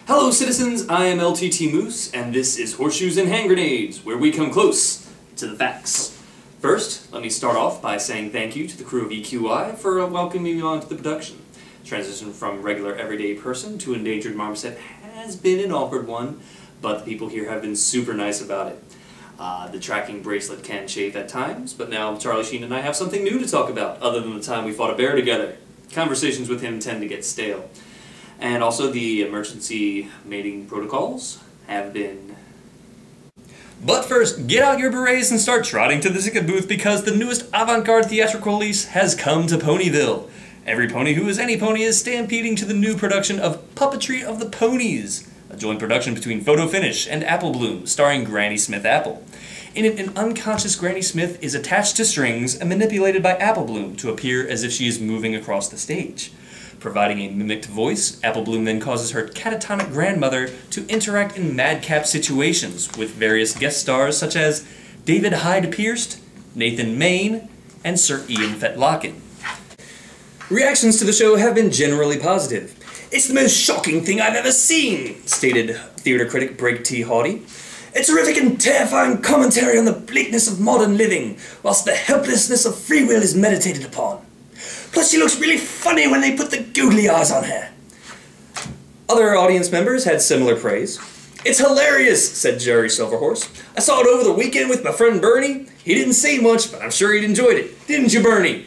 Hello citizens, I am LTT Moose, and this is Horseshoes and Handgrenades, where we come close to the facts. First, let me start off by saying thank you to the crew of EQI for welcoming me onto the production. Transition from regular everyday person to endangered marmoset has been an awkward one, but the people here have been super nice about it. The tracking bracelet can chafe at times, but now Charlie Sheen and I have something new to talk about, other than the time we fought a bear together. Conversations with him tend to get stale. And also the emergency mating protocols have been... But first, get out your berets and start trotting to the ticket booth because the newest avant-garde theatrical release has come to Ponyville. Every pony who is any pony is stampeding to the new production of Puppetry of the Ponies, a joint production between Photo Finish and Apple Bloom, starring Granny Smith Apple. In it, an unconscious Granny Smith is attached to strings and manipulated by Apple Bloom to appear as if she is moving across the stage. Providing a mimicked voice, Apple Bloom then causes her catatonic grandmother to interact in madcap situations with various guest stars such as David Hyde Pierce, Nathan Maine, and Sir Ian Fetlocken. Reactions to the show have been generally positive. "It's the most shocking thing I've ever seen," stated theater critic Break T. Hawdy. "A terrific and terrifying commentary on the bleakness of modern living, whilst the helplessness of free will is meditated upon. Plus she looks really funny when they put the googly eyes on her." Other audience members had similar praise. "It's hilarious," said Jerry Silverhorse. "I saw it over the weekend with my friend Bernie. He didn't say much, but I'm sure he'd enjoyed it. Didn't you, Bernie?"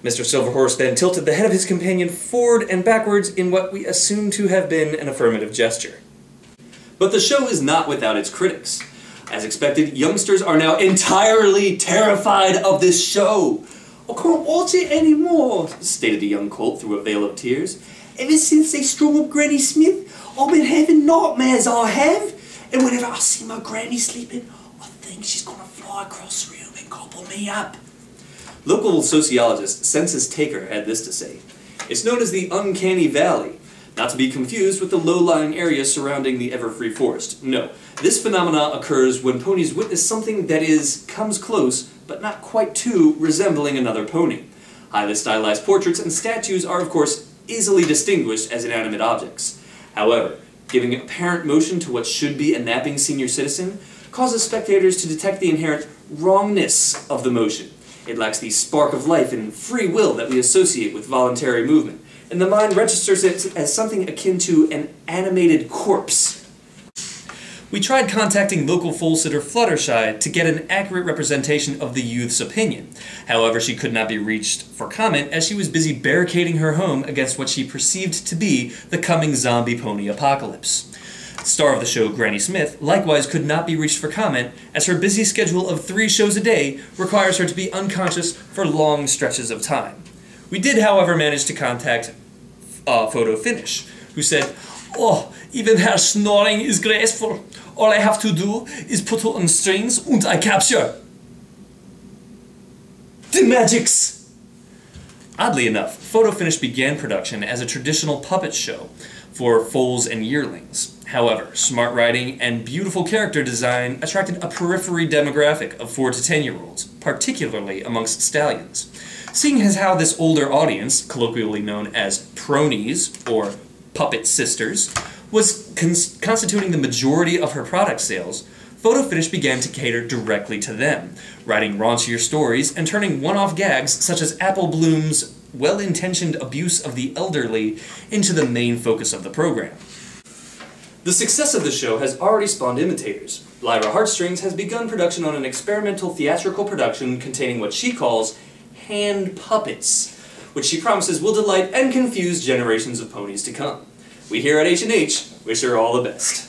Mr. Silverhorse then tilted the head of his companion forward and backwards in what we assume to have been an affirmative gesture. But the show is not without its critics. As expected, youngsters are now entirely terrified of this show. "I can't watch it anymore," stated a young colt through a veil of tears. "Ever since they strung up Granny Smith, I've been having nightmares, I have. And whenever I see my granny sleeping, I think she's gonna fly across the room and gobble me up." Local sociologist Census Taker had this to say. "It's known as the Uncanny Valley, not to be confused with the low-lying area surrounding the ever-free forest. No, this phenomenon occurs when ponies witness something that comes close, but not quite to, resembling another pony. Highly stylized portraits and statues are, of course, easily distinguished as inanimate objects. However, giving apparent motion to what should be a napping senior citizen causes spectators to detect the inherent wrongness of the motion. It lacks the spark of life and free will that we associate with voluntary movement, and the mind registers it as something akin to an animated corpse." We tried contacting local foal sitter Fluttershy to get an accurate representation of the youth's opinion. However, she could not be reached for comment as she was busy barricading her home against what she perceived to be the coming zombie pony apocalypse. Star of the show, Granny Smith, likewise could not be reached for comment as her busy schedule of 3 shows a day requires her to be unconscious for long stretches of time. We did, however, manage to contact Photo Finish, who said, "Oh, even her snoring is graceful. All I have to do is put her on strings and I capture the magics." Oddly enough, Photo Finish began production as a traditional puppet show for foals and yearlings. However, smart writing and beautiful character design attracted a periphery demographic of 4 to 10-year-olds, particularly amongst stallions. Seeing as how this older audience, colloquially known as pronies, or puppet sisters, was constituting the majority of her product sales, Photo Finish began to cater directly to them, writing raunchier stories and turning one-off gags such as Apple Bloom's well-intentioned abuse of the elderly into the main focus of the program. The success of the show has already spawned imitators. Lyra Heartstrings has begun production on an experimental theatrical production containing what she calls hand puppets, which she promises will delight and confuse generations of ponies to come. We here at H&H wish her all the best.